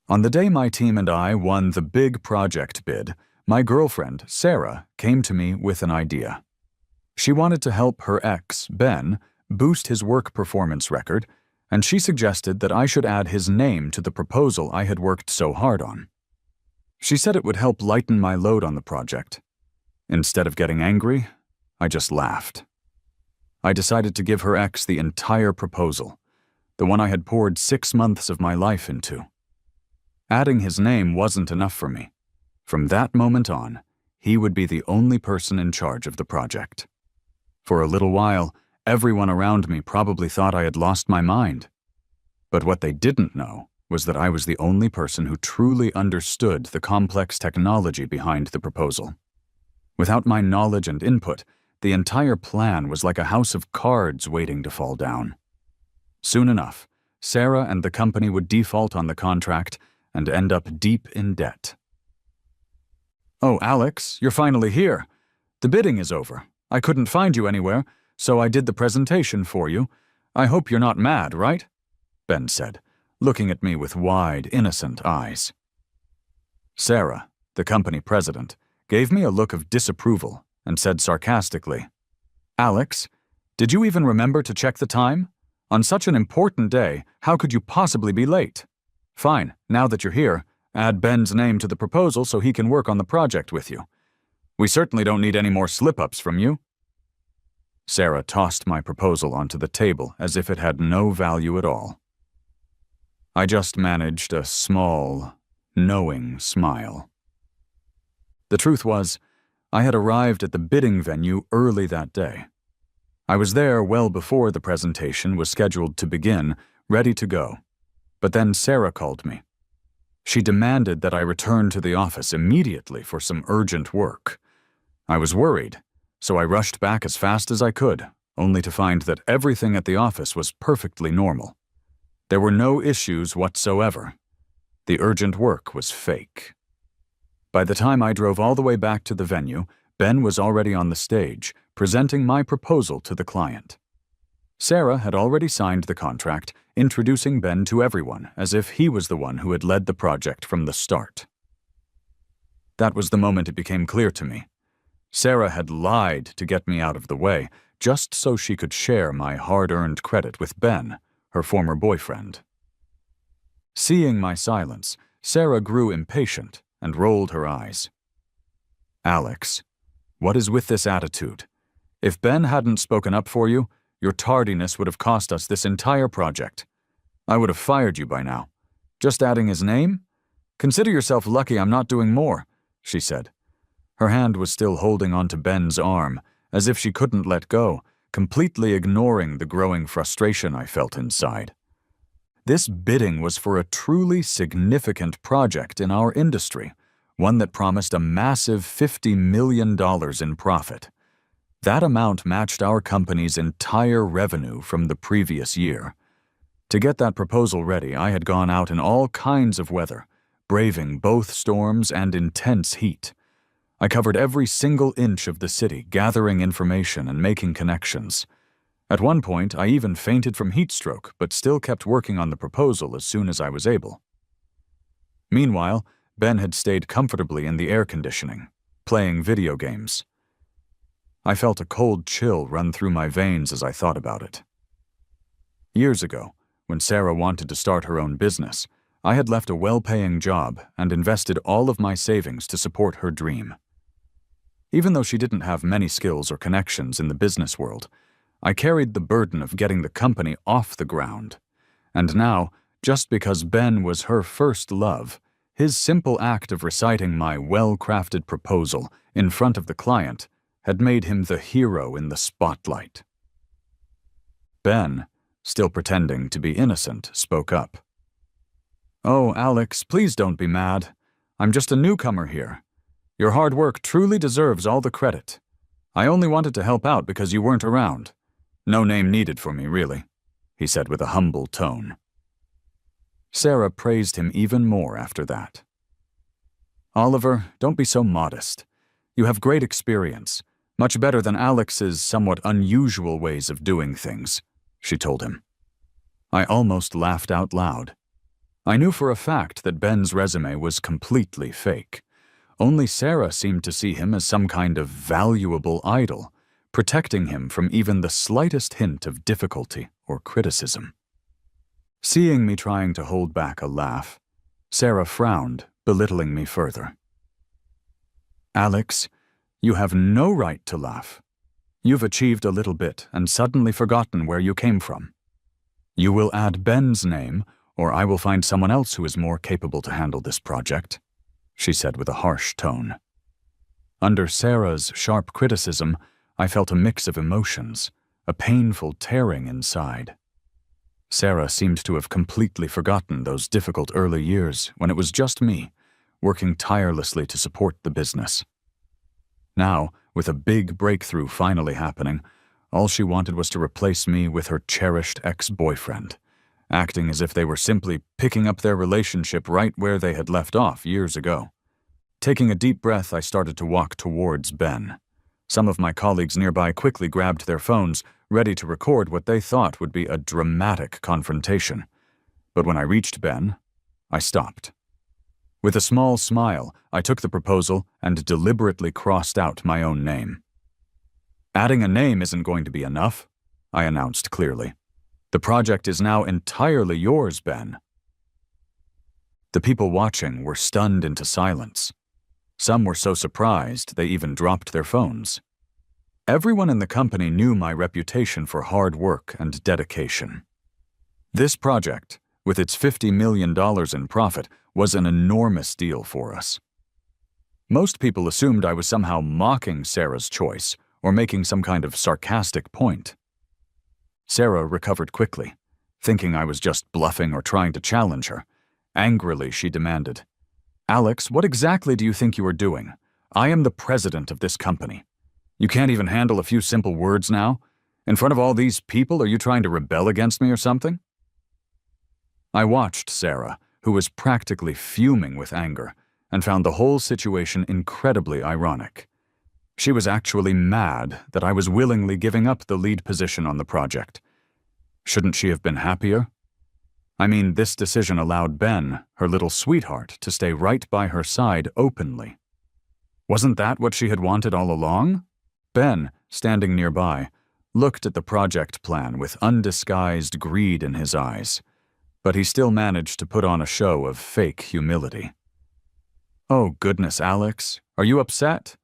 On the day my team and I won the big project bid, my girlfriend, Sarah, came to me with an idea. She wanted to help her ex, Ben, boost his work performance record, and she suggested that I should add his name to the proposal I had worked so hard on. She said it would help lighten my load on the project. Instead of getting angry, I just laughed. I decided to give her ex the entire proposal, the one I had poured 6 months of my life into. Adding his name wasn't enough for me. From that moment on, he would be the only person in charge of the project. For a little while, everyone around me probably thought I had lost my mind. But what they didn't know was that I was the only person who truly understood the complex technology behind the proposal. Without my knowledge and input, the entire plan was like a house of cards waiting to fall down. Soon enough, Sarah and the company would default on the contract and end up deep in debt. "Oh, Alex, you're finally here. The bidding is over. I couldn't find you anywhere, so I did the presentation for you. I hope you're not mad, right?" Ben said, looking at me with wide, innocent eyes. Sarah, the company president, gave me a look of disapproval and said sarcastically, "Alex, did you even remember to check the time? On such an important day, how could you possibly be late? Fine, now that you're here, add Ben's name to the proposal so he can work on the project with you. We certainly don't need any more slip-ups from you." Sarah tossed my proposal onto the table as if it had no value at all. I just managed a small, knowing smile. The truth was, I had arrived at the bidding venue early that day. I was there well before the presentation was scheduled to begin, ready to go. But then Sarah called me. She demanded that I return to the office immediately for some urgent work. I was worried, so I rushed back as fast as I could, only to find that everything at the office was perfectly normal. There were no issues whatsoever. The urgent work was fake. By the time I drove all the way back to the venue, Ben was already on the stage, presenting my proposal to the client. Sarah had already signed the contract, introducing Ben to everyone as if he was the one who had led the project from the start. That was the moment it became clear to me. Sarah had lied to get me out of the way, just so she could share my hard-earned credit with Ben, her former boyfriend. Seeing my silence, Sarah grew impatient and rolled her eyes. "Alex, what is with this attitude? If Ben hadn't spoken up for you, your tardiness would have cost us this entire project. I would have fired you by now. Just adding his name? Consider yourself lucky I'm not doing more," she said. Her hand was still holding onto Ben's arm, as if she couldn't let go, completely ignoring the growing frustration I felt inside. This bidding was for a truly significant project in our industry, one that promised a massive $50 million in profit. That amount matched our company's entire revenue from the previous year. To get that proposal ready, I had gone out in all kinds of weather, braving both storms and intense heat. I covered every single inch of the city, gathering information and making connections. At one point, I even fainted from heat stroke, but still kept working on the proposal as soon as I was able. Meanwhile, Ben had stayed comfortably in the air conditioning, playing video games. I felt a cold chill run through my veins as I thought about it. Years ago, when Sarah wanted to start her own business, I had left a well-paying job and invested all of my savings to support her dream. Even though she didn't have many skills or connections in the business world, I carried the burden of getting the company off the ground. And now, just because Ben was her first love, his simple act of reciting my well-crafted proposal in front of the client had made him the hero in the spotlight. Ben, still pretending to be innocent, spoke up. "Oh, Alex, please don't be mad. I'm just a newcomer here. Your hard work truly deserves all the credit. I only wanted to help out because you weren't around. No name needed for me, really," he said with a humble tone. Sarah praised him even more after that. "Oliver, don't be so modest. You have great experience, much better than Alex's somewhat unusual ways of doing things," she told him. I almost laughed out loud. I knew for a fact that Ben's resume was completely fake. Only Sarah seemed to see him as some kind of valuable idol, protecting him from even the slightest hint of difficulty or criticism. Seeing me trying to hold back a laugh, Sarah frowned, belittling me further. "Alex, you have no right to laugh. You've achieved a little bit and suddenly forgotten where you came from. You will add Ben's name, or I will find someone else who is more capable to handle this project," she said with a harsh tone. Under Sarah's sharp criticism, I felt a mix of emotions, a painful tearing inside. Sarah seemed to have completely forgotten those difficult early years when it was just me, working tirelessly to support the business. Now, with a big breakthrough finally happening, all she wanted was to replace me with her cherished ex-boyfriend, acting as if they were simply picking up their relationship right where they had left off years ago. Taking a deep breath, I started to walk towards Ben. Some of my colleagues nearby quickly grabbed their phones, ready to record what they thought would be a dramatic confrontation. But when I reached Ben, I stopped. With a small smile, I took the proposal and deliberately crossed out my own name. "Adding a name isn't going to be enough," I announced clearly. "The project is now entirely yours, Ben." The people watching were stunned into silence. Some were so surprised they even dropped their phones. Everyone in the company knew my reputation for hard work and dedication. This project, with its $50 million in profit, was an enormous deal for us. Most people assumed I was somehow mocking Sarah's choice or making some kind of sarcastic point. Sarah recovered quickly, thinking I was just bluffing or trying to challenge her. Angrily, she demanded, "Alex, what exactly do you think you are doing? I am the president of this company. You can't even handle a few simple words now? In front of all these people, are you trying to rebel against me or something?" I watched Sarah, who was practically fuming with anger, and found the whole situation incredibly ironic. She was actually mad that I was willingly giving up the lead position on the project. Shouldn't she have been happier? I mean, this decision allowed Ben, her little sweetheart, to stay right by her side openly. Wasn't that what she had wanted all along? Ben, standing nearby, looked at the project plan with undisguised greed in his eyes, but he still managed to put on a show of fake humility. "Oh goodness, Alex, are you upset?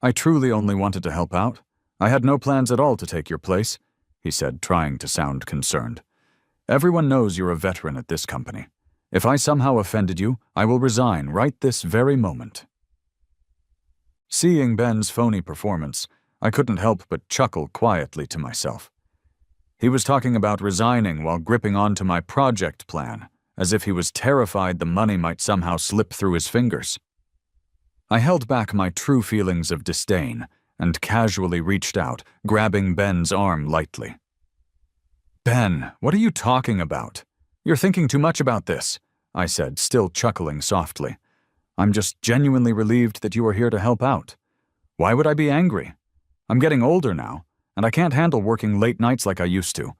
I truly only wanted to help out. I had no plans at all to take your place," he said, trying to sound concerned. "Everyone knows you're a veteran at this company. If I somehow offended you, I will resign right this very moment." Seeing Ben's phony performance, I couldn't help but chuckle quietly to myself. He was talking about resigning while gripping onto my project plan, as if he was terrified the money might somehow slip through his fingers. I held back my true feelings of disdain and casually reached out, grabbing Ben's arm lightly. "Ben, what are you talking about? You're thinking too much about this," I said, still chuckling softly. "I'm just genuinely relieved that you are here to help out. Why would I be angry? I'm getting older now, and I can't handle working late nights like I used to.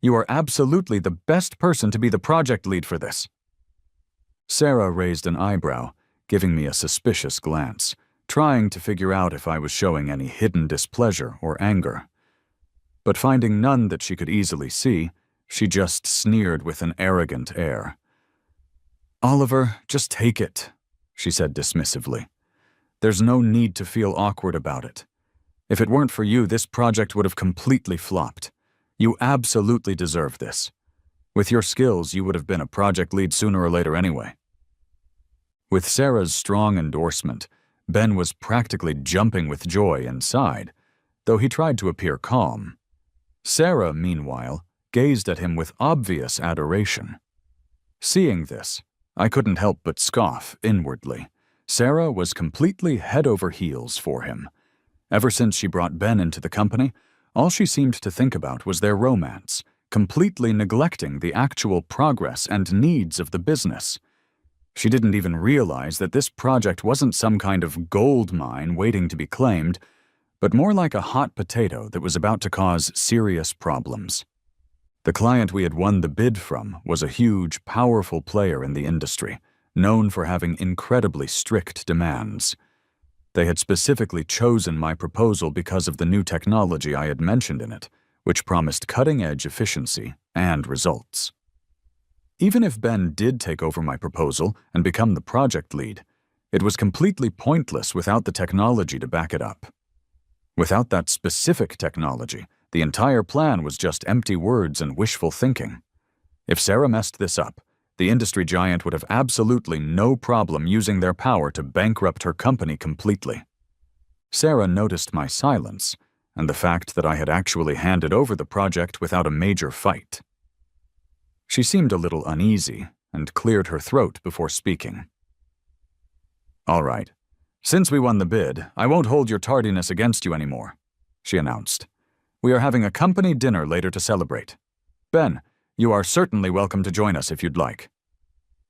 You are absolutely the best person to be the project lead for this." Sarah raised an eyebrow, giving me a suspicious glance, trying to figure out if I was showing any hidden displeasure or anger. But finding none that she could easily see, she just sneered with an arrogant air. "Oliver, just take it," she said dismissively. "There's no need to feel awkward about it. If it weren't for you, this project would have completely flopped. You absolutely deserve this. With your skills, you would have been a project lead sooner or later anyway." With Sarah's strong endorsement, Ben was practically jumping with joy inside, though he tried to appear calm. Sarah, meanwhile, gazed at him with obvious adoration. Seeing this, I couldn't help but scoff inwardly. Sarah was completely head over heels for him. Ever since she brought Ben into the company, all she seemed to think about was their romance, completely neglecting the actual progress and needs of the business. She didn't even realize that this project wasn't some kind of gold mine waiting to be claimed, but more like a hot potato that was about to cause serious problems. The client we had won the bid from was a huge, powerful player in the industry, known for having incredibly strict demands. They had specifically chosen my proposal because of the new technology I had mentioned in it, which promised cutting-edge efficiency and results. Even if Ben did take over my proposal and become the project lead, it was completely pointless without the technology to back it up. Without that specific technology, the entire plan was just empty words and wishful thinking. If Sarah messed this up, the industry giant would have absolutely no problem using their power to bankrupt her company completely. Sarah noticed my silence and the fact that I had actually handed over the project without a major fight. She seemed a little uneasy and cleared her throat before speaking. "All right. Since we won the bid, I won't hold your tardiness against you anymore," she announced. "We are having a company dinner later to celebrate. Ben, you are certainly welcome to join us if you'd like."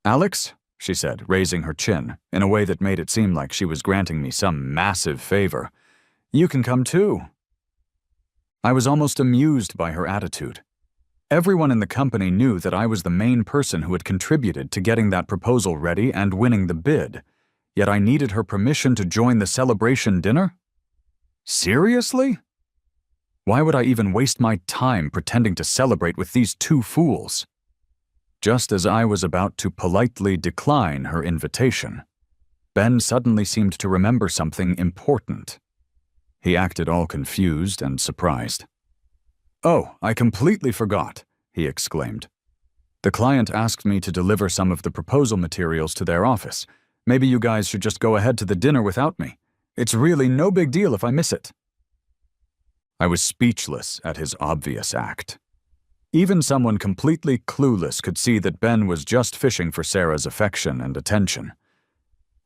"Alex," she said, raising her chin in a way that made it seem like she was granting me some massive favor, "you can come too." I was almost amused by her attitude. Everyone in the company knew that I was the main person who had contributed to getting that proposal ready and winning the bid, yet I needed her permission to join the celebration dinner? Seriously? Why would I even waste my time pretending to celebrate with these two fools? Just as I was about to politely decline her invitation, Ben suddenly seemed to remember something important. He acted all confused and surprised. "Oh, I completely forgot," he exclaimed. "The client asked me to deliver some of the proposal materials to their office. Maybe you guys should just go ahead to the dinner without me. It's really no big deal if I miss it." I was speechless at his obvious act. Even someone completely clueless could see that Ben was just fishing for Sarah's affection and attention.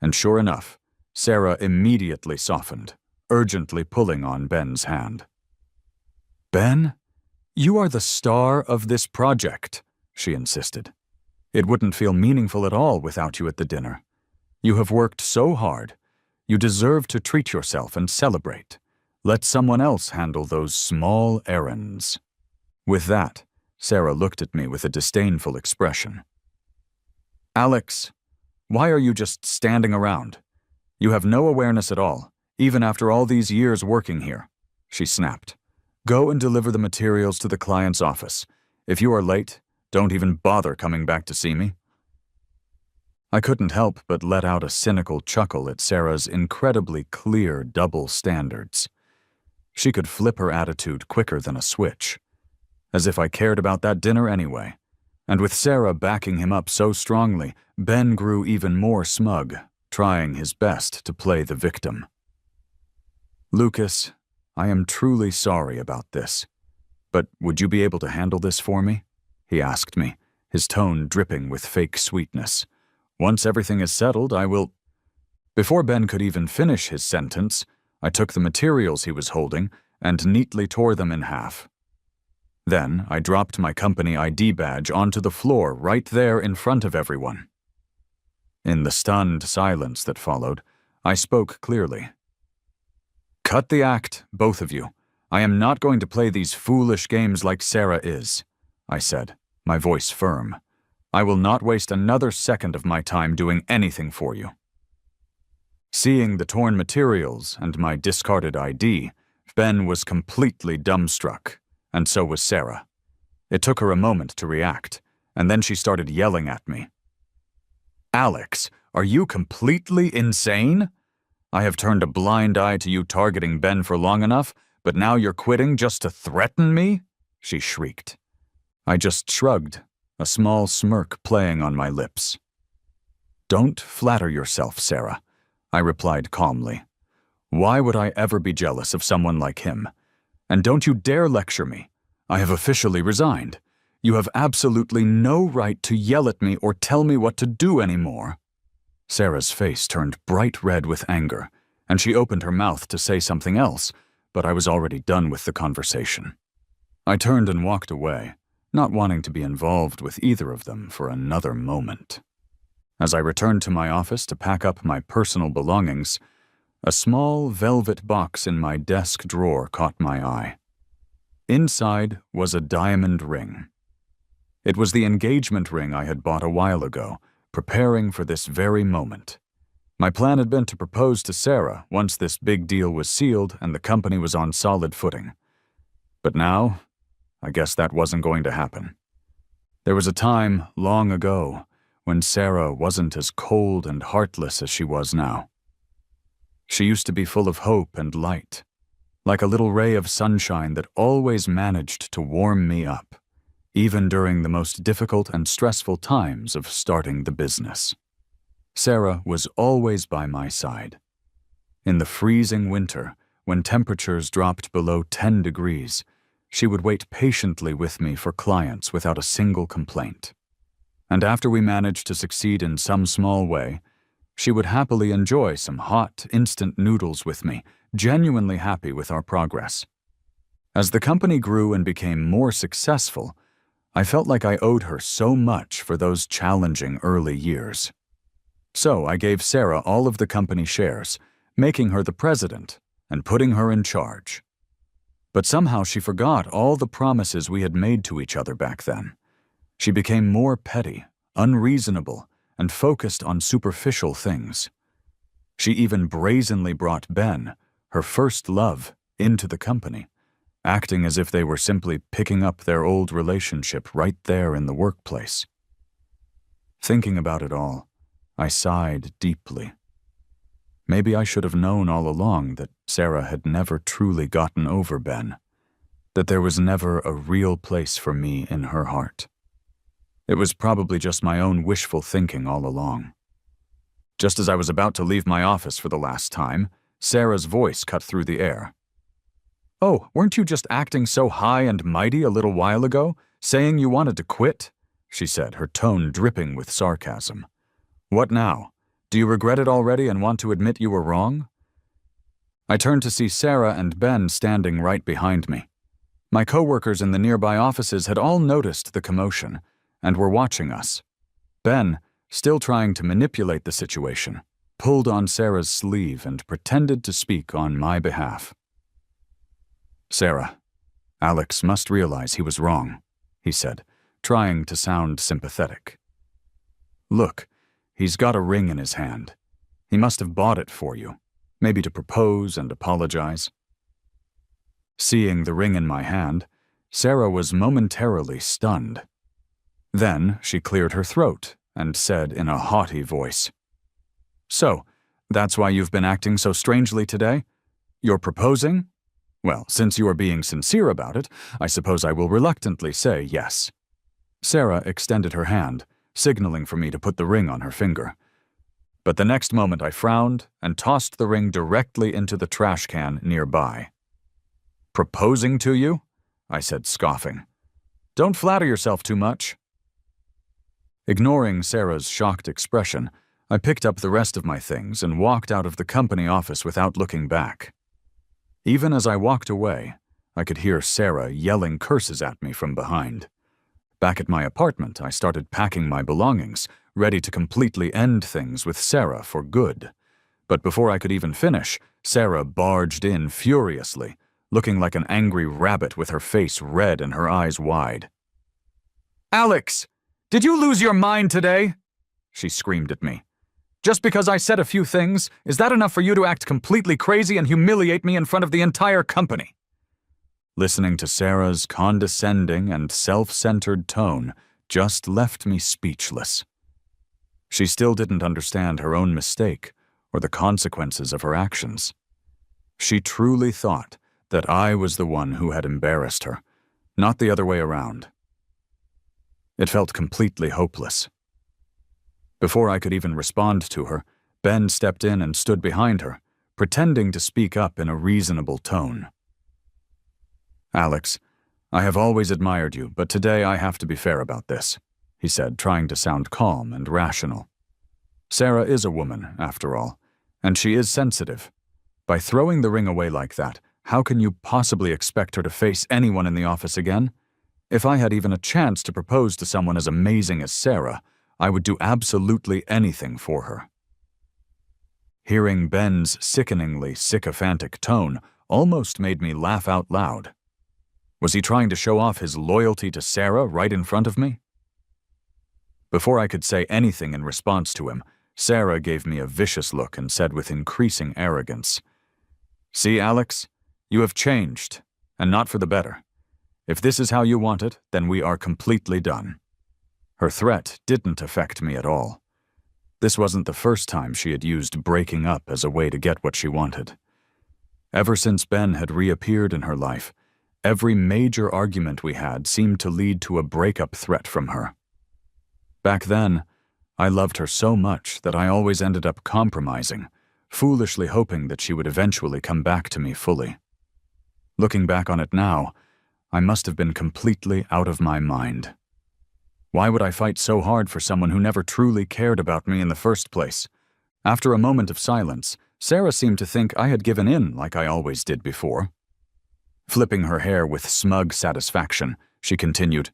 And sure enough, Sarah immediately softened, urgently pulling on Ben's hand. "Ben, you are the star of this project," she insisted. "It wouldn't feel meaningful at all without you at the dinner. You have worked so hard. You deserve to treat yourself and celebrate. Let someone else handle those small errands." With that, Sarah looked at me with a disdainful expression. "Alex, why are you just standing around? You have no awareness at all, even after all these years working here," she snapped. "Go and deliver the materials to the client's office. If you are late, don't even bother coming back to see me." I couldn't help but let out a cynical chuckle at Sarah's incredibly clear double standards. She could flip her attitude quicker than a switch. As if I cared about that dinner anyway. And with Sarah backing him up so strongly, Ben grew even more smug, trying his best to play the victim. "Lucas, I am truly sorry about this. But would you be able to handle this for me?" he asked me, his tone dripping with fake sweetness. "Once everything is settled, I will—" Before Ben could even finish his sentence, I took the materials he was holding and neatly tore them in half. Then I dropped my company ID badge onto the floor right there in front of everyone. In the stunned silence that followed, I spoke clearly. "Cut the act, both of you. I am not going to play these foolish games like Sarah is," I said, my voice firm. "I will not waste another second of my time doing anything for you." Seeing the torn materials and my discarded ID, Ben was completely dumbstruck, and so was Sarah. It took her a moment to react, and then she started yelling at me. "Alex, are you completely insane? I have turned a blind eye to you targeting Ben for long enough, but now you're quitting just to threaten me?" she shrieked. I just shrugged, a small smirk playing on my lips. "Don't flatter yourself, Sarah," I replied calmly. "Why would I ever be jealous of someone like him? And don't you dare lecture me. I have officially resigned. You have absolutely no right to yell at me or tell me what to do anymore." Sarah's face turned bright red with anger, and she opened her mouth to say something else, but I was already done with the conversation. I turned and walked away, not wanting to be involved with either of them for another moment. As I returned to my office to pack up my personal belongings, a small velvet box in my desk drawer caught my eye. Inside was a diamond ring, It was the engagement ring I had bought a while ago, preparing for this very moment. My plan had been to propose to Sarah once this big deal was sealed and the company was on solid footing. But now, I guess that wasn't going to happen. There was a time, long ago, when Sarah wasn't as cold and heartless as she was now. She used to be full of hope and light, like a little ray of sunshine that always managed to warm me up, even during the most difficult and stressful times of starting the business. Sarah was always by my side. In the freezing winter, when temperatures dropped below 10 degrees, she would wait patiently with me for clients without a single complaint. And after we managed to succeed in some small way, she would happily enjoy some hot, instant noodles with me, genuinely happy with our progress. As the company grew and became more successful, I felt like I owed her so much for those challenging early years. So I gave Sarah all of the company shares, making her the president and putting her in charge. But somehow she forgot all the promises we had made to each other back then. She became more petty, unreasonable, and focused on superficial things. She even brazenly brought Ben, her first love, into the company, acting as if they were simply picking up their old relationship right there in the workplace. Thinking about it all, I sighed deeply. Maybe I should have known all along that Sarah had never truly gotten over Ben, that there was never a real place for me in her heart. It was probably just my own wishful thinking all along. Just as I was about to leave my office for the last time, Sarah's voice cut through the air. "Oh, weren't you just acting so high and mighty a little while ago, saying you wanted to quit?" she said, her tone dripping with sarcasm. "What now? Do you regret it already and want to admit you were wrong?" I turned to see Sarah and Ben standing right behind me. My coworkers in the nearby offices had all noticed the commotion and were watching us. Ben, still trying to manipulate the situation, pulled on Sarah's sleeve and pretended to speak on my behalf. "Sarah, Alex must realize he was wrong," he said, trying to sound sympathetic. "Look, he's got a ring in his hand. He must have bought it for you, maybe to propose and apologize." Seeing the ring in my hand, Sarah was momentarily stunned. Then she cleared her throat and said in a haughty voice, "So, that's why you've been acting so strangely today? You're proposing? Well, since you are being sincere about it, I suppose I will reluctantly say yes." Sarah extended her hand, signaling for me to put the ring on her finger. But the next moment I frowned and tossed the ring directly into the trash can nearby. "Proposing to you?" I said, scoffing. "Don't flatter yourself too much." Ignoring Sarah's shocked expression, I picked up the rest of my things and walked out of the company office without looking back. Even as I walked away, I could hear Sarah yelling curses at me from behind. Back at my apartment, I started packing my belongings, ready to completely end things with Sarah for good. But before I could even finish, Sarah barged in furiously, looking like an angry rabbit with her face red and her eyes wide. "Alex, did you lose your mind today?" she screamed at me. "Just because I said a few things, is that enough for you to act completely crazy and humiliate me in front of the entire company?" Listening to Sarah's condescending and self-centered tone just left me speechless. She still didn't understand her own mistake or the consequences of her actions. She truly thought that I was the one who had embarrassed her, not the other way around. It felt completely hopeless. Before I could even respond to her, Ben stepped in and stood behind her, pretending to speak up in a reasonable tone. "Alex, I have always admired you, but today I have to be fair about this," he said, trying to sound calm and rational. "Sarah is a woman, after all, and she is sensitive. By throwing the ring away like that, how can you possibly expect her to face anyone in the office again? If I had even a chance to propose to someone as amazing as Sarah, I would do absolutely anything for her." Hearing Ben's sickeningly sycophantic tone almost made me laugh out loud. Was he trying to show off his loyalty to Sarah right in front of me? Before I could say anything in response to him, Sarah gave me a vicious look and said with increasing arrogance, "See, Alex, you have changed, and not for the better. If this is how you want it, then we are completely done." Her threat didn't affect me at all. This wasn't the first time she had used breaking up as a way to get what she wanted. Ever since Ben had reappeared in her life, every major argument we had seemed to lead to a breakup threat from her. Back then, I loved her so much that I always ended up compromising, foolishly hoping that she would eventually come back to me fully. Looking back on it now, I must have been completely out of my mind. Why would I fight so hard for someone who never truly cared about me in the first place? After a moment of silence, Sarah seemed to think I had given in like I always did before. Flipping her hair with smug satisfaction, she continued,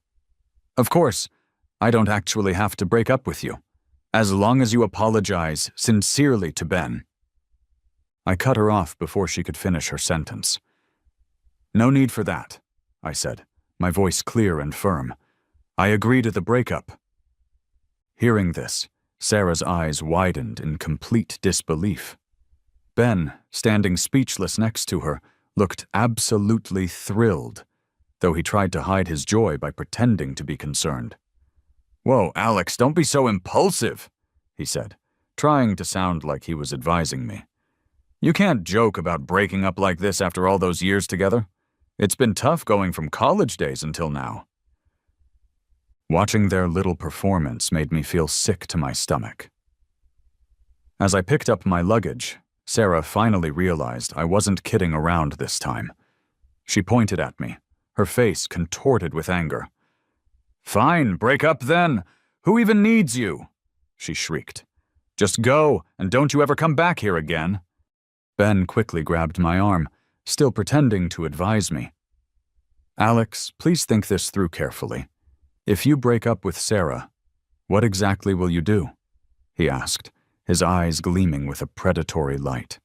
"Of course, I don't actually have to break up with you, as long as you apologize sincerely to Ben." I cut her off before she could finish her sentence. "No need for that," I said, my voice clear and firm. "I agree to the breakup." Hearing this, Sarah's eyes widened in complete disbelief. Ben, standing speechless next to her, looked absolutely thrilled, though he tried to hide his joy by pretending to be concerned. "Whoa, Alex, don't be so impulsive," he said, trying to sound like he was advising me. "You can't joke about breaking up like this after all those years together. It's been tough going from college days until now." Watching their little performance made me feel sick to my stomach. As I picked up my luggage, Sarah finally realized I wasn't kidding around this time. She pointed at me, her face contorted with anger. "Fine, break up then. Who even needs you?" she shrieked. "Just go, and don't you ever come back here again." Ben quickly grabbed my arm, still pretending to advise me. "Alex, please think this through carefully. If you break up with Sarah, what exactly will you do?" he asked, his eyes gleaming with a predatory light.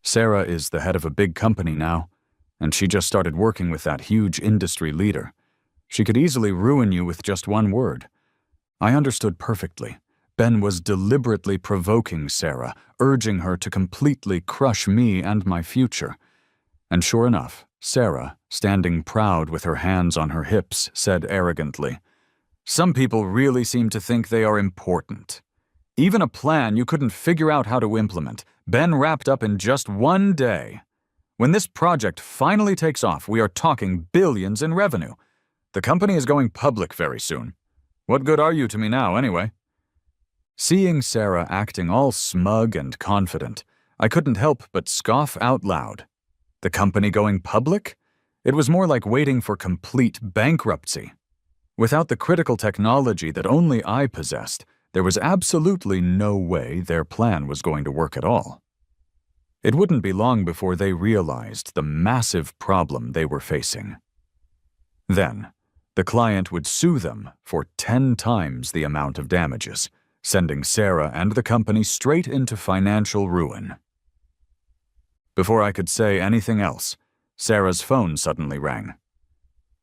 "Sarah is the head of a big company now, and she just started working with that huge industry leader. She could easily ruin you with just one word." I understood perfectly. Ben was deliberately provoking Sarah, urging her to completely crush me and my future. And sure enough, Sarah, standing proud with her hands on her hips, said arrogantly, "Some people really seem to think they are important. Even a plan you couldn't figure out how to implement, Ben wrapped up in just one day. When this project finally takes off, we are talking billions in revenue. The company is going public very soon. What good are you to me now, anyway?" Seeing Sarah acting all smug and confident, I couldn't help but scoff out loud. The company going public? It was more like waiting for complete bankruptcy. Without the critical technology that only I possessed, there was absolutely no way their plan was going to work at all. It wouldn't be long before they realized the massive problem they were facing. Then, the client would sue them for 10 times the amount of damages, sending Sarah and the company straight into financial ruin. Before I could say anything else, Sarah's phone suddenly rang.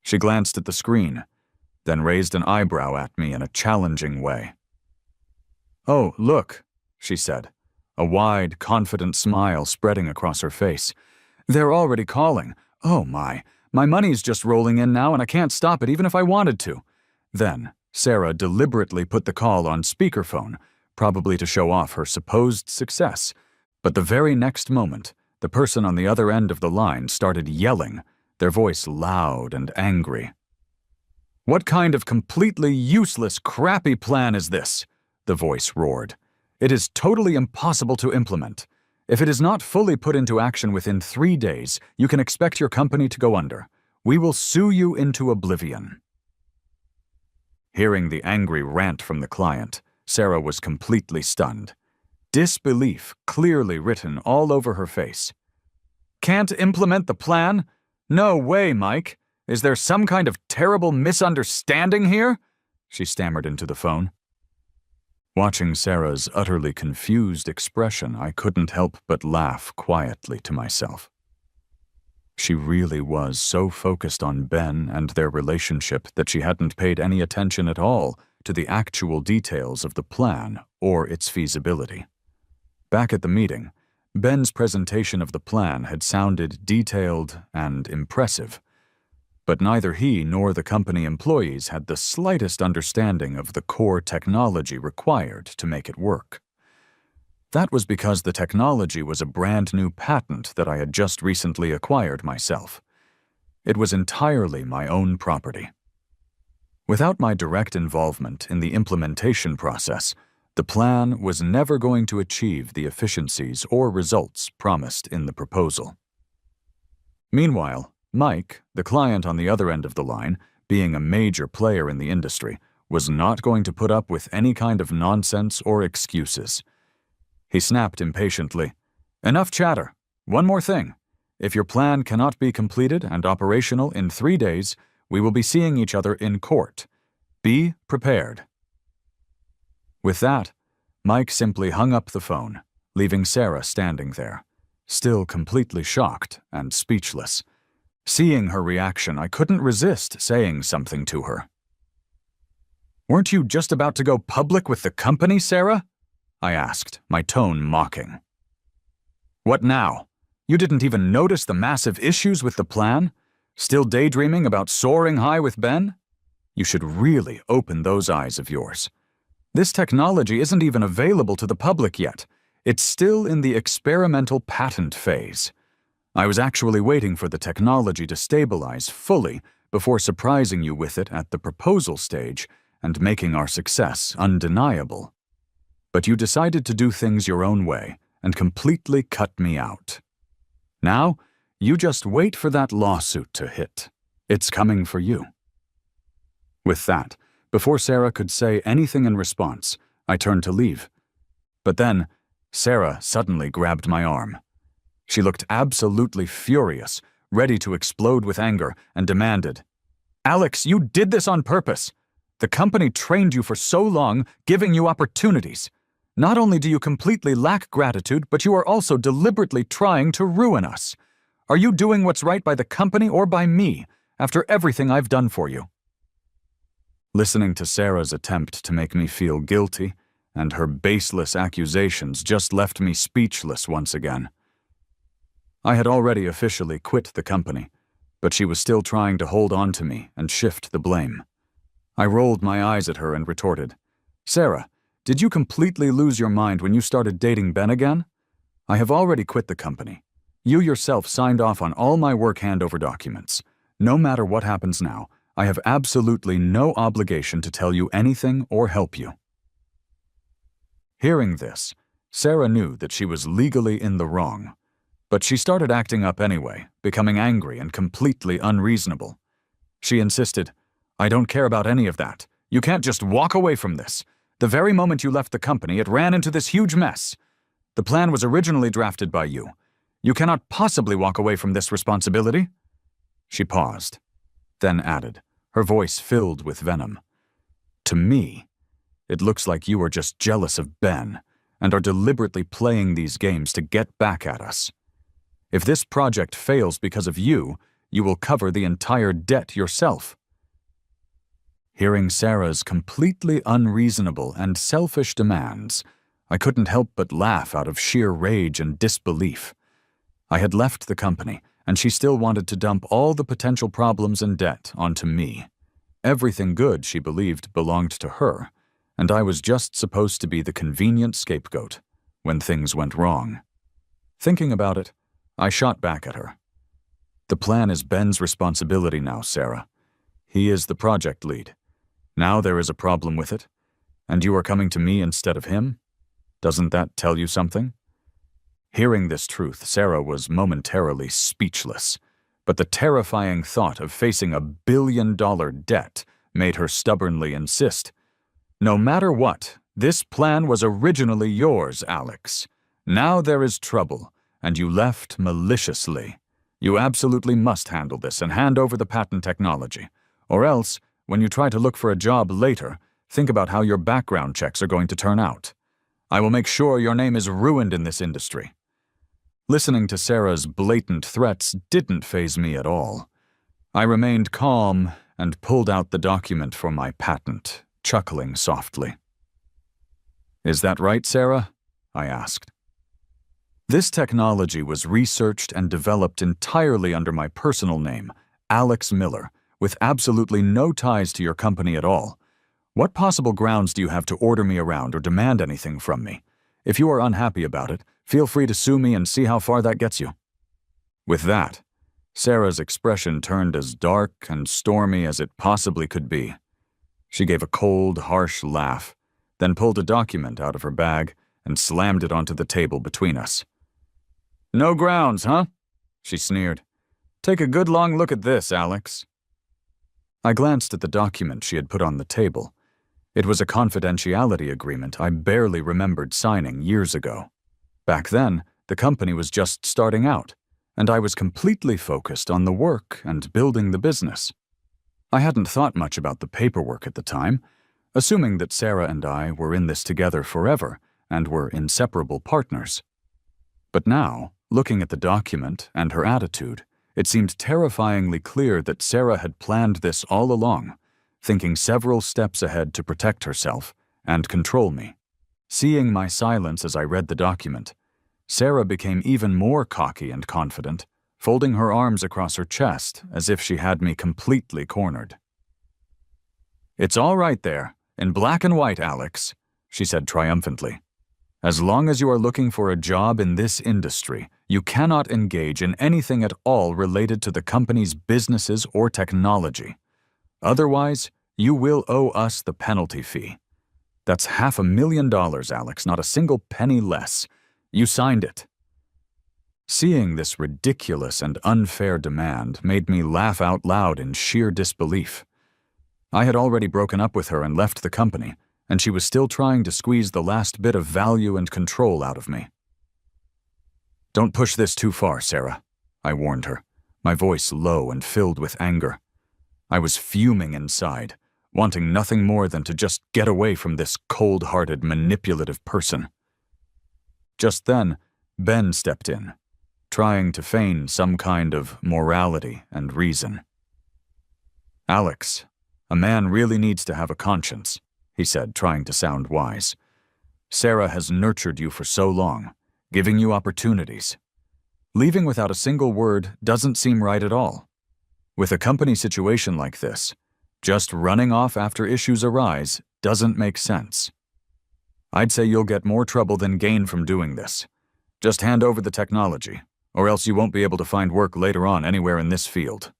She glanced at the screen, then raised an eyebrow at me in a challenging way. "Oh, look," she said, a wide, confident smile spreading across her face. "They're already calling. Oh my money's just rolling in now and I can't stop it even if I wanted to." Then, Sarah deliberately put the call on speakerphone, probably to show off her supposed success. But the very next moment, the person on the other end of the line started yelling, their voice loud and angry. "What kind of completely useless, crappy plan is this?" the voice roared. "It is totally impossible to implement. If it is not fully put into action within 3 days, you can expect your company to go under. We will sue you into oblivion." Hearing the angry rant from the client, Sarah was completely stunned. Disbelief clearly written all over her face. "Can't implement the plan? No way, Mike. Is there some kind of terrible misunderstanding here?" she stammered into the phone. Watching Sarah's utterly confused expression, I couldn't help but laugh quietly to myself. She really was so focused on Ben and their relationship that she hadn't paid any attention at all to the actual details of the plan or its feasibility. Back at the meeting, Ben's presentation of the plan had sounded detailed and impressive, but neither he nor the company employees had the slightest understanding of the core technology required to make it work. That was because the technology was a brand new patent that I had just recently acquired myself. It was entirely my own property. Without my direct involvement in the implementation process, the plan was never going to achieve the efficiencies or results promised in the proposal. Meanwhile, Mike, the client on the other end of the line, being a major player in the industry, was not going to put up with any kind of nonsense or excuses. He snapped impatiently, "Enough chatter. One more thing. If your plan cannot be completed and operational in 3 days, we will be seeing each other in court. Be prepared." With that, Mike simply hung up the phone, leaving Sarah standing there, still completely shocked and speechless. Seeing her reaction, I couldn't resist saying something to her. "Weren't you just about to go public with the company, Sarah?" I asked, my tone mocking. "What now? You didn't even notice the massive issues with the plan? Still daydreaming about soaring high with Ben? You should really open those eyes of yours. This technology isn't even available to the public yet. It's still in the experimental patent phase. I was actually waiting for the technology to stabilize fully before surprising you with it at the proposal stage and making our success undeniable. But you decided to do things your own way and completely cut me out. Now, you just wait for that lawsuit to hit. It's coming for you." With that, before Sarah could say anything in response, I turned to leave. But then, Sarah suddenly grabbed my arm. She looked absolutely furious, ready to explode with anger, and demanded, "Alex, you did this on purpose. The company trained you for so long, giving you opportunities. Not only do you completely lack gratitude, but you are also deliberately trying to ruin us. Are you doing what's right by the company or by me, after everything I've done for you?" Listening to Sarah's attempt to make me feel guilty, and her baseless accusations just left me speechless once again. I had already officially quit the company, but she was still trying to hold on to me and shift the blame. I rolled my eyes at her and retorted, "Sarah, did you completely lose your mind when you started dating Ben again? I have already quit the company. You yourself signed off on all my work handover documents. No matter what happens now, I have absolutely no obligation to tell you anything or help you." Hearing this, Sarah knew that she was legally in the wrong, but she started acting up anyway, becoming angry and completely unreasonable. She insisted, "I don't care about any of that. You can't just walk away from this. The very moment you left the company, it ran into this huge mess. The plan was originally drafted by you. You cannot possibly walk away from this responsibility." She paused, then added, her voice filled with venom, "To me, it looks like you are just jealous of Ben and are deliberately playing these games to get back at us. If this project fails because of you, you will cover the entire debt yourself." Hearing Sarah's completely unreasonable and selfish demands, I couldn't help but laugh out of sheer rage and disbelief. I had left the company, and she still wanted to dump all the potential problems and debt onto me. Everything good, she believed, belonged to her, and I was just supposed to be the convenient scapegoat when things went wrong. Thinking about it, I shot back at her. "The plan is Ben's responsibility now, Sarah. He is the project lead. Now there is a problem with it, and you are coming to me instead of him? Doesn't that tell you something?" Hearing this truth, Sarah was momentarily speechless, but the terrifying thought of facing $1 billion debt made her stubbornly insist, "No matter what, this plan was originally yours, Alex. Now there is trouble, and you left maliciously. You absolutely must handle this and hand over the patent technology, or else, when you try to look for a job later, think about how your background checks are going to turn out. I will make sure your name is ruined in this industry." Listening to Sarah's blatant threats didn't faze me at all. I remained calm and pulled out the document for my patent, chuckling softly. "Is that right, Sarah?" I asked. This technology was researched and developed entirely under my personal name, Alex Miller, with absolutely no ties to your company at all. What possible grounds do you have to order me around or demand anything from me? If you are unhappy about it, feel free to sue me and see how far that gets you." With that, Sarah's expression turned as dark and stormy as it possibly could be. She gave a cold, harsh laugh, then pulled a document out of her bag and slammed it onto the table between us. "No grounds, huh?" she sneered. "Take a good long look at this, Alex." I glanced at the document she had put on the table. It was a confidentiality agreement I barely remembered signing years ago. Back then, the company was just starting out, and I was completely focused on the work and building the business. I hadn't thought much about the paperwork at the time, assuming that Sarah and I were in this together forever and were inseparable partners. But now, looking at the document and her attitude, it seemed terrifyingly clear that Sarah had planned this all along, thinking several steps ahead to protect herself and control me. Seeing my silence as I read the document, Sarah became even more cocky and confident, folding her arms across her chest as if she had me completely cornered. "It's all right there, in black and white, Alex," she said triumphantly. "As long as you are looking for a job in this industry, you cannot engage in anything at all related to the company's businesses or technology. Otherwise, you will owe us the penalty fee. That's $500,000, Alex, not a single penny less. You signed it." Seeing this ridiculous and unfair demand made me laugh out loud in sheer disbelief. I had already broken up with her and left the company, and she was still trying to squeeze the last bit of value and control out of me. "Don't push this too far, Sarah," I warned her, my voice low and filled with anger. I was fuming inside, wanting nothing more than to just get away from this cold-hearted, manipulative person. Just then, Ben stepped in, trying to feign some kind of morality and reason. "Alex, a man really needs to have a conscience," he said, trying to sound wise. "Sarah has nurtured you for so long, giving you opportunities. Leaving without a single word doesn't seem right at all. With a company situation like this, just running off after issues arise doesn't make sense. I'd say you'll get more trouble than gain from doing this. Just hand over the technology, or else you won't be able to find work later on anywhere in this field."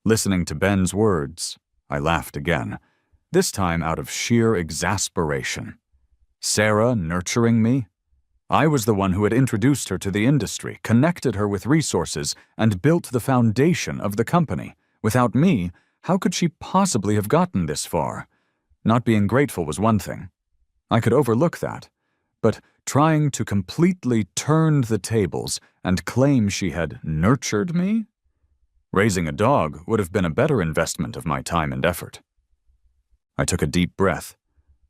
Listening to Ben's words, I laughed again, this time out of sheer exasperation. Sarah nurturing me? I was the one who had introduced her to the industry, connected her with resources, and built the foundation of the company. Without me, how could she possibly have gotten this far? Not being grateful was one thing. I could overlook that. But trying to completely turn the tables and claim she had nurtured me? Raising a dog would have been a better investment of my time and effort. I took a deep breath,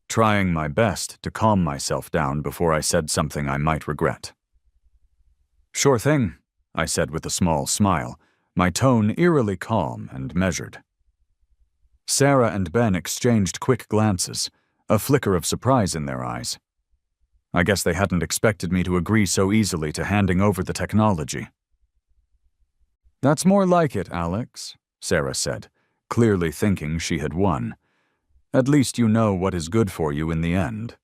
trying my best to calm myself down before I said something I might regret. "Sure thing," I said with a small smile, my tone eerily calm and measured. Sarah and Ben exchanged quick glances, a flicker of surprise in their eyes. I guess they hadn't expected me to agree so easily to handing over the technology. "That's more like it, Alex," Sarah said, clearly thinking she had won. "At least you know what is good for you in the end."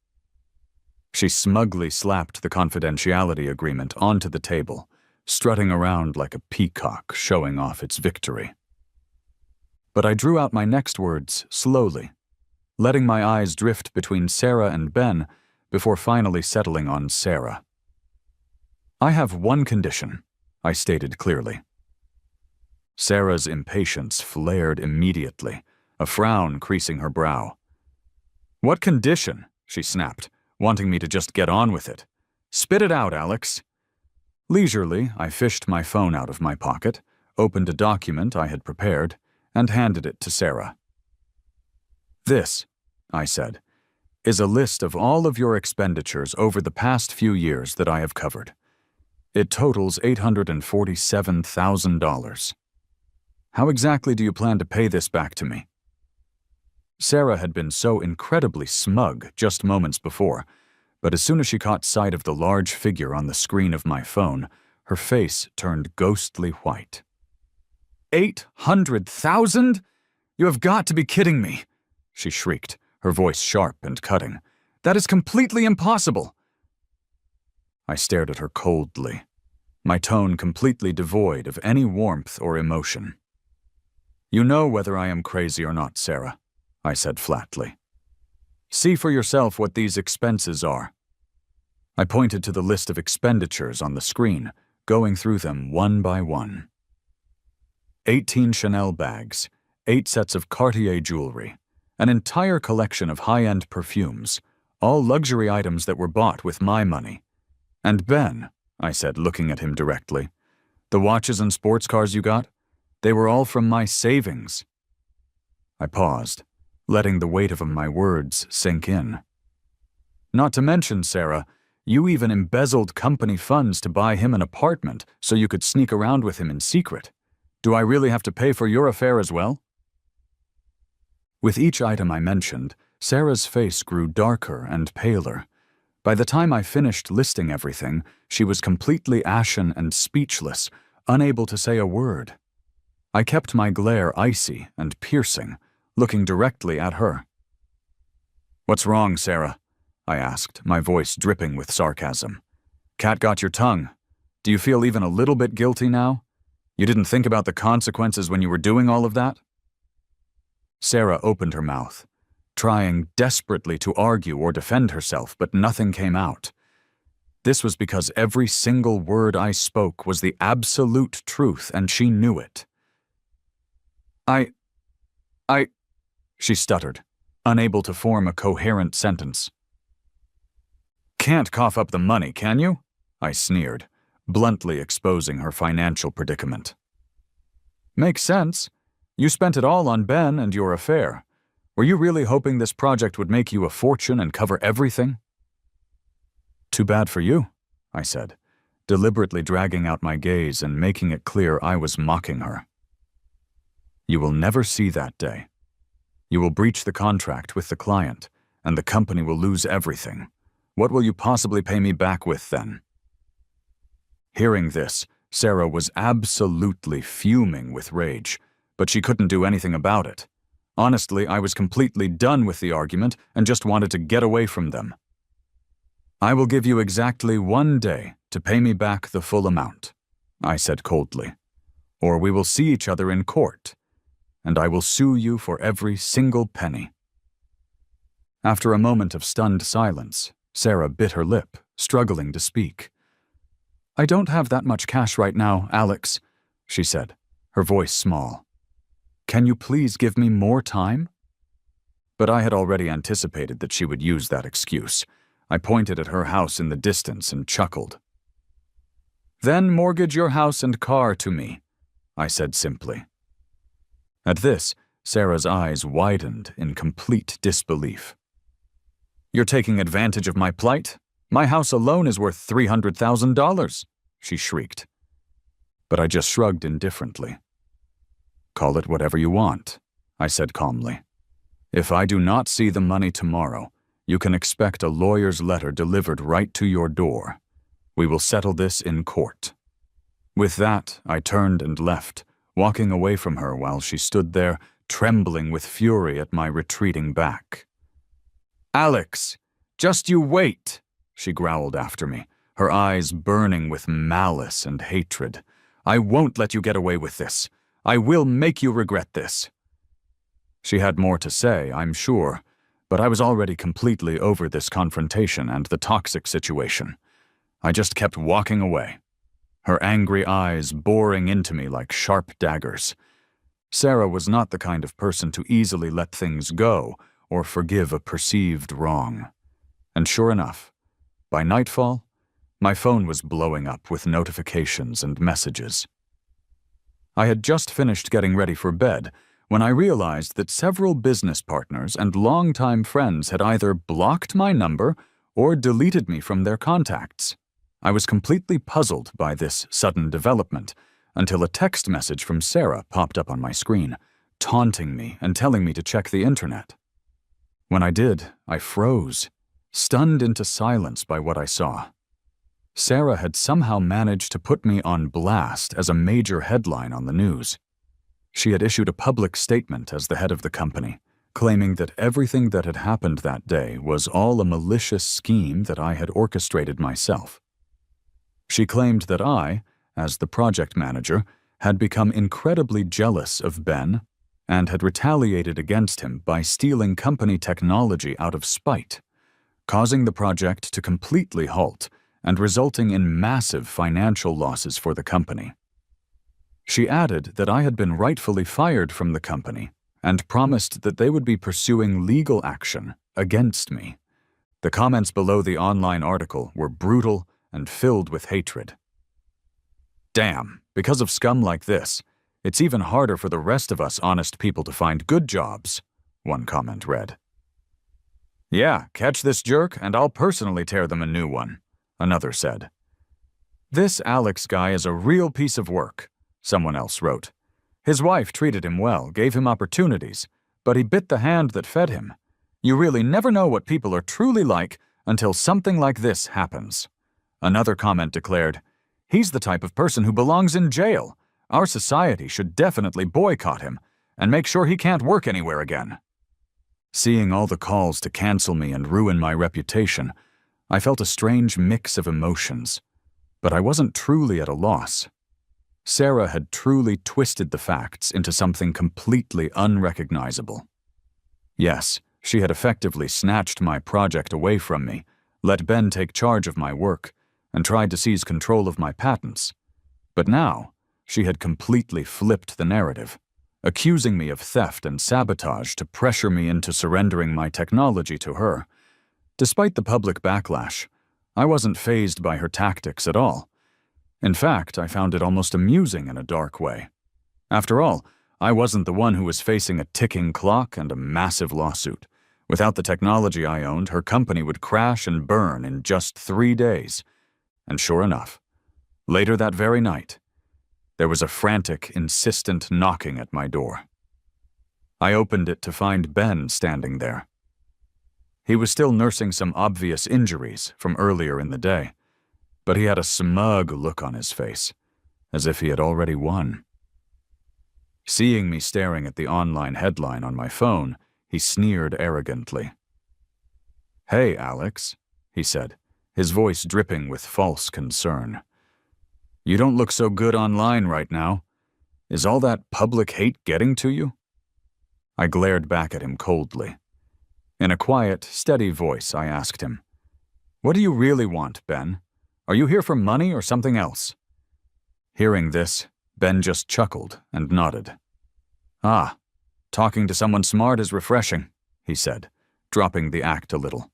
She smugly slapped the confidentiality agreement onto the table, strutting around like a peacock showing off its victory. But I drew out my next words slowly, letting my eyes drift between Sarah and Ben before finally settling on Sarah. "I have one condition," I stated clearly. Sarah's impatience flared immediately, a frown creasing her brow. "What condition?" she snapped, wanting me to just get on with it. "Spit it out, Alex." Leisurely, I fished my phone out of my pocket, opened a document I had prepared, and handed it to Sarah. "This," I said, "is a list of all of your expenditures over the past few years that I have covered. It totals $847,000. How exactly do you plan to pay this back to me?" Sarah had been so incredibly smug just moments before, but as soon as she caught sight of the large figure on the screen of my phone, her face turned ghostly white. 800,000? You have got to be kidding me, she shrieked, her voice sharp and cutting. That is completely impossible. I stared at her coldly, my tone completely devoid of any warmth or emotion. You know whether I am crazy or not, Sarah, I said flatly. See for yourself what these expenses are. I pointed to the list of expenditures on the screen, going through them one by one. 18 Chanel bags, 8 sets of Cartier jewelry, an entire collection of high-end perfumes, all luxury items that were bought with my money. And Ben, I said, looking at him directly, the watches and sports cars you got, they were all from my savings. I paused, letting the weight of my words sink in. Not to mention, Sarah, you even embezzled company funds to buy him an apartment so you could sneak around with him in secret. Do I really have to pay for your affair as well? With each item I mentioned, Sarah's face grew darker and paler. By the time I finished listing everything, she was completely ashen and speechless, unable to say a word. I kept my glare icy and piercing, looking directly at her. What's wrong, Sarah? I asked, my voice dripping with sarcasm. Cat got your tongue. Do you feel even a little bit guilty now? You didn't think about the consequences when you were doing all of that? Sarah opened her mouth, trying desperately to argue or defend herself, but nothing came out. This was because every single word I spoke was the absolute truth, and she knew it. She stuttered, unable to form a coherent sentence. Can't cough up the money, can you? I sneered, bluntly exposing her financial predicament. Makes sense. You spent it all on Ben and your affair. Were you really hoping this project would make you a fortune and cover everything? Too bad for you, I said, deliberately dragging out my gaze and making it clear I was mocking her. You will never see that day. You will breach the contract with the client, and the company will lose everything. What will you possibly pay me back with then? Hearing this, Sarah was absolutely fuming with rage, but she couldn't do anything about it. Honestly, I was completely done with the argument and just wanted to get away from them. I will give you exactly 1 day to pay me back the full amount, I said coldly, or we will see each other in court, and I will sue you for every single penny. After a moment of stunned silence, Sarah bit her lip, struggling to speak. I don't have that much cash right now, Alex, she said, her voice small. Can you please give me more time? But I had already anticipated that she would use that excuse. I pointed at her house in the distance and chuckled. Then mortgage your house and car to me, I said simply. At this, Sarah's eyes widened in complete disbelief. You're taking advantage of my plight? My house alone is worth $300,000, she shrieked. But I just shrugged indifferently. Call it whatever you want, I said calmly. If I do not see the money tomorrow, you can expect a lawyer's letter delivered right to your door. We will settle this in court. With that, I turned and left, walking away from her while she stood there, trembling with fury at my retreating back. Alex, just you wait, she growled after me, her eyes burning with malice and hatred. I won't let you get away with this. I will make you regret this. She had more to say, I'm sure, but I was already completely over this confrontation and the toxic situation. I just kept walking away, her angry eyes boring into me like sharp daggers. Sarah was not the kind of person to easily let things go or forgive a perceived wrong. And sure enough, by nightfall, my phone was blowing up with notifications and messages. I had just finished getting ready for bed when I realized that several business partners and longtime friends had either blocked my number or deleted me from their contacts. I was completely puzzled by this sudden development until a text message from Sarah popped up on my screen, taunting me and telling me to check the internet. When I did, I froze, stunned into silence by what I saw. Sarah had somehow managed to put me on blast as a major headline on the news. She had issued a public statement as the head of the company, claiming that everything that had happened that day was all a malicious scheme that I had orchestrated myself. She claimed that I, as the project manager, had become incredibly jealous of Ben and had retaliated against him by stealing company technology out of spite, causing the project to completely halt and resulting in massive financial losses for the company. She added that I had been rightfully fired from the company and promised that they would be pursuing legal action against me. The comments below the online article were brutal and filled with hatred. "Damn, because of scum like this, it's even harder for the rest of us honest people to find good jobs," one comment read. "Yeah, catch this jerk and I'll personally tear them a new one," another said. "This Alex guy is a real piece of work," someone else wrote. "His wife treated him well, gave him opportunities, but he bit the hand that fed him. You really never know what people are truly like until something like this happens." Another comment declared, "He's the type of person who belongs in jail. Our society should definitely boycott him and make sure he can't work anywhere again." Seeing all the calls to cancel me and ruin my reputation, I felt a strange mix of emotions, but I wasn't truly at a loss. Sarah had truly twisted the facts into something completely unrecognizable. Yes, she had effectively snatched my project away from me, let Ben take charge of my work, and tried to seize control of my patents. But now, she had completely flipped the narrative, accusing me of theft and sabotage to pressure me into surrendering my technology to her. Despite the public backlash, I wasn't fazed by her tactics at all. In fact, I found it almost amusing in a dark way. After all, I wasn't the one who was facing a ticking clock and a massive lawsuit. Without the technology I owned, her company would crash and burn in just 3 days. And sure enough, later that very night, there was a frantic, insistent knocking at my door. I opened it to find Ben standing there. He was still nursing some obvious injuries from earlier in the day, but he had a smug look on his face, as if he had already won. Seeing me staring at the online headline on my phone, he sneered arrogantly. "Hey, Alex," he said, his voice dripping with false concern. "You don't look so good online right now. Is all that public hate getting to you?" I glared back at him coldly. In a quiet, steady voice, I asked him, "What do you really want, Ben? Are you here for money or something else?" Hearing this, Ben just chuckled and nodded. "Ah, talking to someone smart is refreshing," he said, dropping the act a little.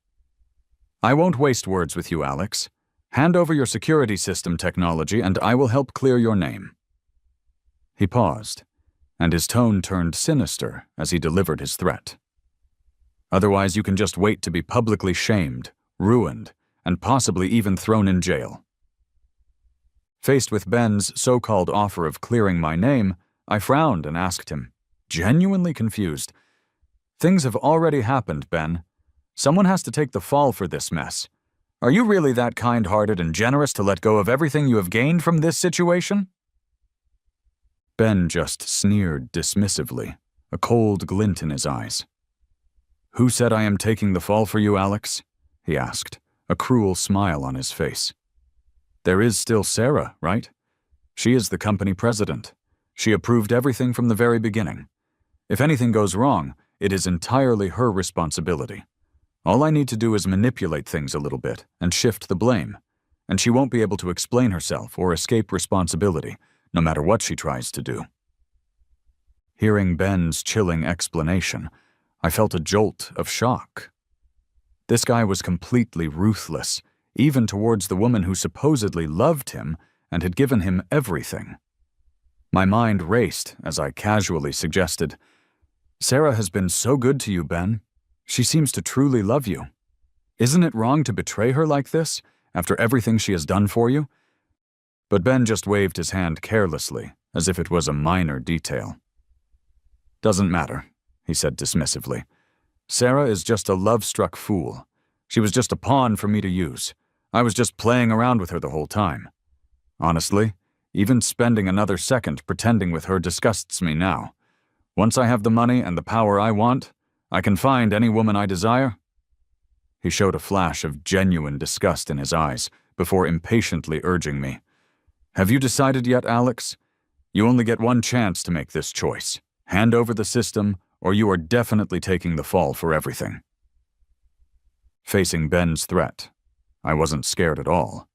"I won't waste words with you, Alex. Hand over your security system technology and I will help clear your name." He paused, and his tone turned sinister as he delivered his threat. "Otherwise, you can just wait to be publicly shamed, ruined, and possibly even thrown in jail." Faced with Ben's so-called offer of clearing my name, I frowned and asked him, genuinely confused, "Things have already happened, Ben. Someone has to take the fall for this mess. Are you really that kind-hearted and generous to let go of everything you have gained from this situation?" Ben just sneered dismissively, a cold glint in his eyes. "Who said I am taking the fall for you, Alex?" he asked, a cruel smile on his face. "There is still Sarah, right? She is the company president. She approved everything from the very beginning. If anything goes wrong, it is entirely her responsibility. All I need to do is manipulate things a little bit and shift the blame, and she won't be able to explain herself or escape responsibility, no matter what she tries to do." Hearing Ben's chilling explanation, I felt a jolt of shock. This guy was completely ruthless, even towards the woman who supposedly loved him and had given him everything. My mind raced as I casually suggested, "Sarah has been so good to you, Ben. She seems to truly love you. Isn't it wrong to betray her like this, after everything she has done for you?" But Ben just waved his hand carelessly, as if it was a minor detail. "Doesn't matter," he said dismissively. Sarah is just a love-struck fool. She was just a pawn for me to use. I was just playing around with her the whole time. Honestly, even spending another second pretending with her disgusts me now. Once I have the money and the power I want, I can find any woman I desire." He showed a flash of genuine disgust in his eyes before impatiently urging me. "Have you decided yet, Alex? You only get one chance to make this choice. Hand over the system, or you are definitely taking the fall for everything." Facing Ben's threat, I wasn't scared at all.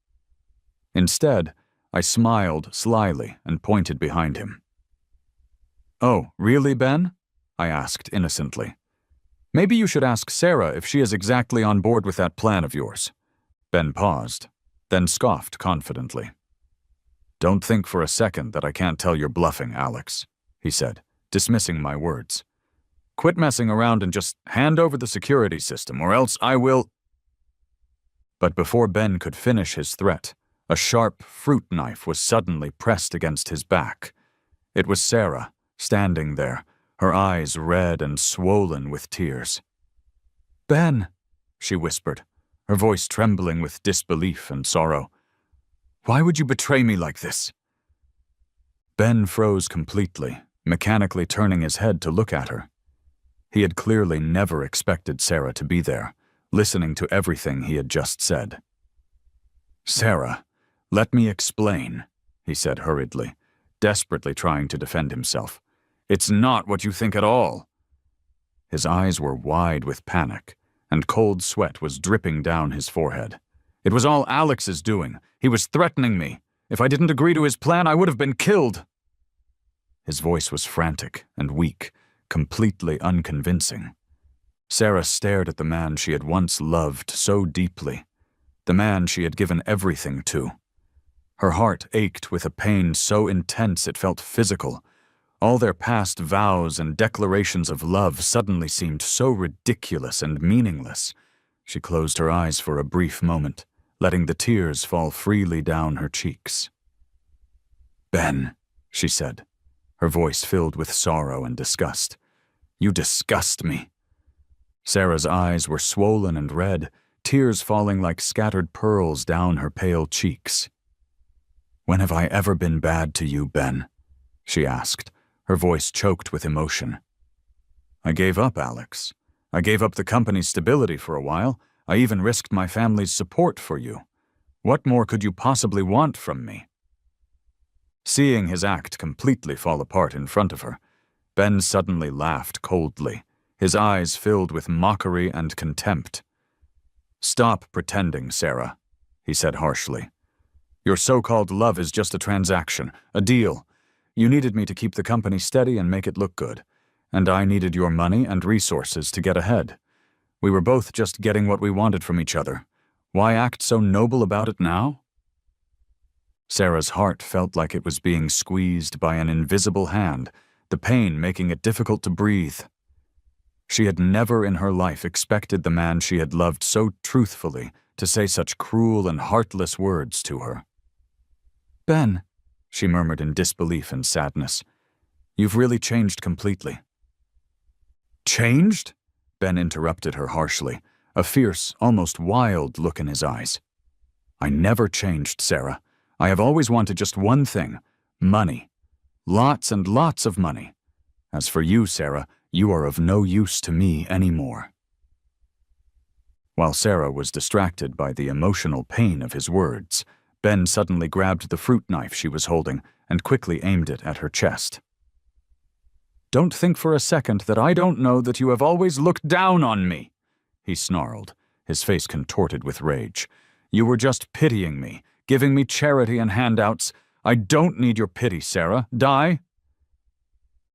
Instead, I smiled slyly and pointed behind him. "Oh, really, Ben?" I asked innocently. "Maybe you should ask Sarah if she is exactly on board with that plan of yours." Ben paused, then scoffed confidently. "Don't think for a second that I can't tell you're bluffing, Alex," he said, dismissing my words. "Quit messing around and just hand over the security system, or else I will—" But before Ben could finish his threat, a sharp fruit knife was suddenly pressed against his back. It was Sarah, standing there, her eyes red and swollen with tears. "Ben," she whispered, her voice trembling with disbelief and sorrow. "Why would you betray me like this?" Ben froze completely, mechanically turning his head to look at her. He had clearly never expected Sarah to be there, listening to everything he had just said. "Sarah, let me explain," he said hurriedly, desperately trying to defend himself. "It's not what you think at all." His eyes were wide with panic, and cold sweat was dripping down his forehead. "It was all Alex's doing. He was threatening me. If I didn't agree to his plan, I would have been killed." His voice was frantic and weak, completely unconvincing. Sarah stared at the man she had once loved so deeply, the man she had given everything to. Her heart ached with a pain so intense it felt physical. All their past vows and declarations of love suddenly seemed so ridiculous and meaningless. She closed her eyes for a brief moment, letting the tears fall freely down her cheeks. "Ben," she said, her voice filled with sorrow and disgust. "You disgust me." Sarah's eyes were swollen and red, tears falling like scattered pearls down her pale cheeks. "When have I ever been bad to you, Ben?" she asked, her voice choked with emotion. "I gave up, Alex. I gave up the company's stability for a while. I even risked my family's support for you. What more could you possibly want from me?" Seeing his act completely fall apart in front of her, Ben suddenly laughed coldly, his eyes filled with mockery and contempt. "Stop pretending, Sarah," he said harshly. "Your so-called love is just a transaction, a deal. You needed me to keep the company steady and make it look good, and I needed your money and resources to get ahead. We were both just getting what we wanted from each other. Why act so noble about it now?" Sarah's heart felt like it was being squeezed by an invisible hand, the pain making it difficult to breathe. She had never in her life expected the man she had loved so truthfully to say such cruel and heartless words to her. "Ben," she murmured in disbelief and sadness, "you've really changed completely." "Changed?" Ben interrupted her harshly, a fierce, almost wild look in his eyes. "I never changed, Sarah. I have always wanted just one thing: money. Lots and lots of money. As for you, Sarah, you are of no use to me anymore." While Sarah was distracted by the emotional pain of his words, Ben suddenly grabbed the fruit knife she was holding and quickly aimed it at her chest. "Don't think for a second that I don't know that you have always looked down on me," he snarled, his face contorted with rage. "You were just pitying me, giving me charity and handouts. I don't need your pity, Sarah. Die."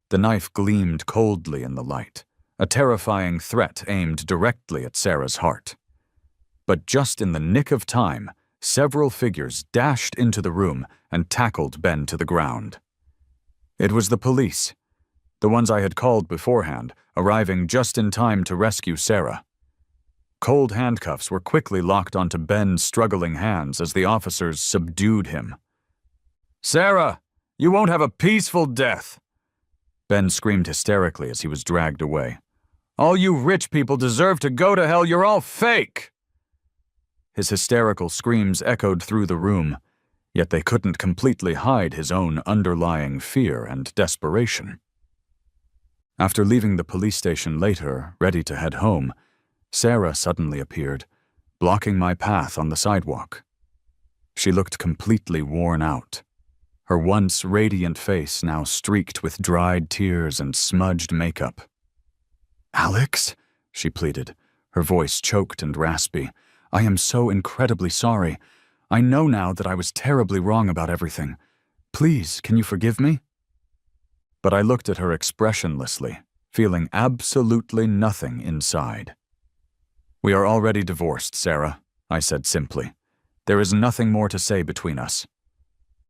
The knife gleamed coldly in the light, a terrifying threat aimed directly at Sarah's heart. But just in the nick of time, several figures dashed into the room and tackled Ben to the ground. It was the police, the ones I had called beforehand, arriving just in time to rescue Sarah. Cold handcuffs were quickly locked onto Ben's struggling hands as the officers subdued him. "Sarah, you won't have a peaceful death!" Ben screamed hysterically as he was dragged away. All you rich people deserve to go to hell. You're all fake." His hysterical screams echoed through the room, yet they couldn't completely hide his own underlying fear and desperation. After leaving the police station later, ready to head home, Sarah suddenly appeared, blocking my path on the sidewalk. She looked completely worn out, her once radiant face now streaked with dried tears and smudged makeup. "Alex," she pleaded, her voice choked and raspy, "I am so incredibly sorry. I know now that I was terribly wrong about everything. Please, can you forgive me?" But I looked at her expressionlessly, feeling absolutely nothing inside. "We are already divorced, Sarah," I said simply. "There is nothing more to say between us."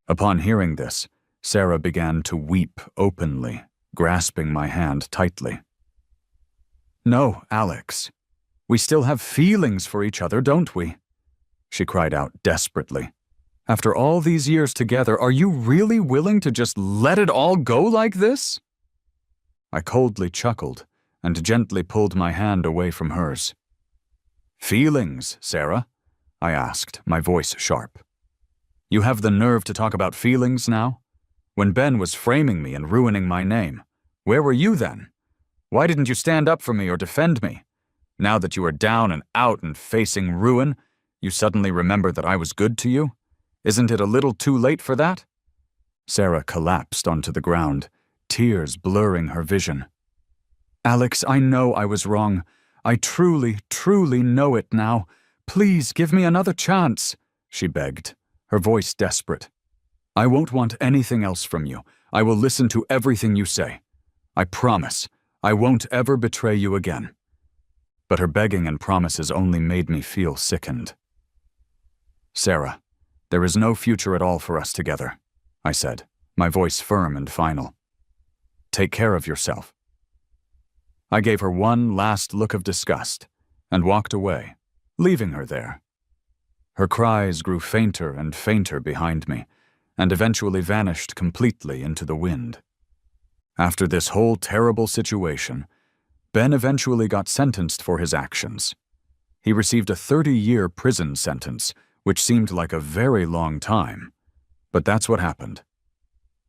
Upon hearing this, Sarah began to weep openly, grasping my hand tightly. "No, Alex. We still have feelings for each other, don't we?" she cried out desperately. "After all these years together, are you really willing to just let it all go like this?" I coldly chuckled and gently pulled my hand away from hers. "Feelings, Sarah?" I asked, my voice sharp. "You have the nerve to talk about feelings now? When Ben was framing me and ruining my name, where were you then? Why didn't you stand up for me or defend me? Now that you are down and out and facing ruin, you suddenly remember that I was good to you? Isn't it a little too late for that?" Sarah collapsed onto the ground, tears blurring her vision. "Alex, I know I was wrong. I truly, truly know it now. Please give me another chance," she begged, her voice desperate. "I won't want anything else from you. I will listen to everything you say. I promise, I won't ever betray you again." But her begging and promises only made me feel sickened. "Sarah, there is no future at all for us together," I said, my voice firm and final. "Take care of yourself." I gave her one last look of disgust and walked away, leaving her there. Her cries grew fainter and fainter behind me, and eventually vanished completely into the wind. After this whole terrible situation, Ben eventually got sentenced for his actions. He received a 30-year prison sentence, which seemed like a very long time. But that's what happened.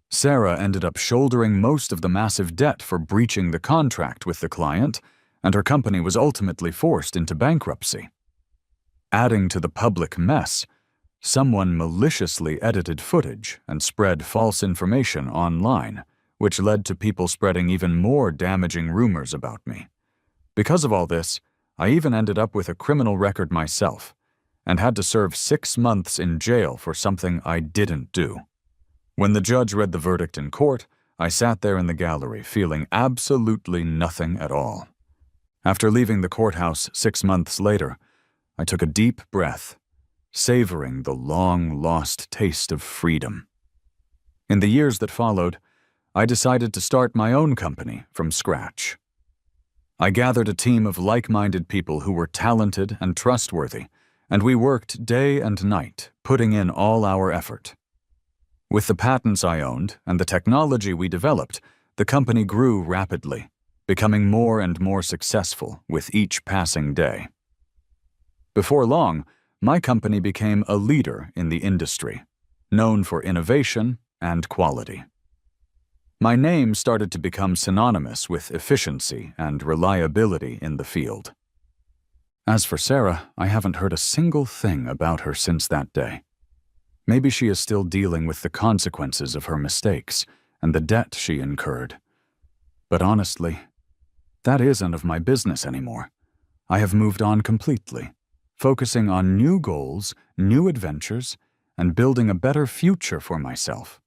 Sarah ended up shouldering most of the massive debt for breaching the contract with the client, and her company was ultimately forced into bankruptcy. Adding to the public mess, someone maliciously edited footage and spread false information online, which led to people spreading even more damaging rumors about me. Because of all this, I even ended up with a criminal record myself, and had to serve 6 months in jail for something I didn't do. When the judge read the verdict in court, I sat there in the gallery feeling absolutely nothing at all. After leaving the courthouse 6 months later, I took a deep breath, savoring the long-lost taste of freedom. In the years that followed, I decided to start my own company from scratch. I gathered a team of like-minded people who were talented and trustworthy, and we worked day and night, putting in all our effort. With the patents I owned and the technology we developed, the company grew rapidly, becoming more and more successful with each passing day. Before long, my company became a leader in the industry, known for innovation and quality. My name started to become synonymous with efficiency and reliability in the field. As for Sarah, I haven't heard a single thing about her since that day. Maybe she is still dealing with the consequences of her mistakes and the debt she incurred. But honestly, that is none of my business anymore. I have moved on completely, focusing on new goals, new adventures, and building a better future for myself.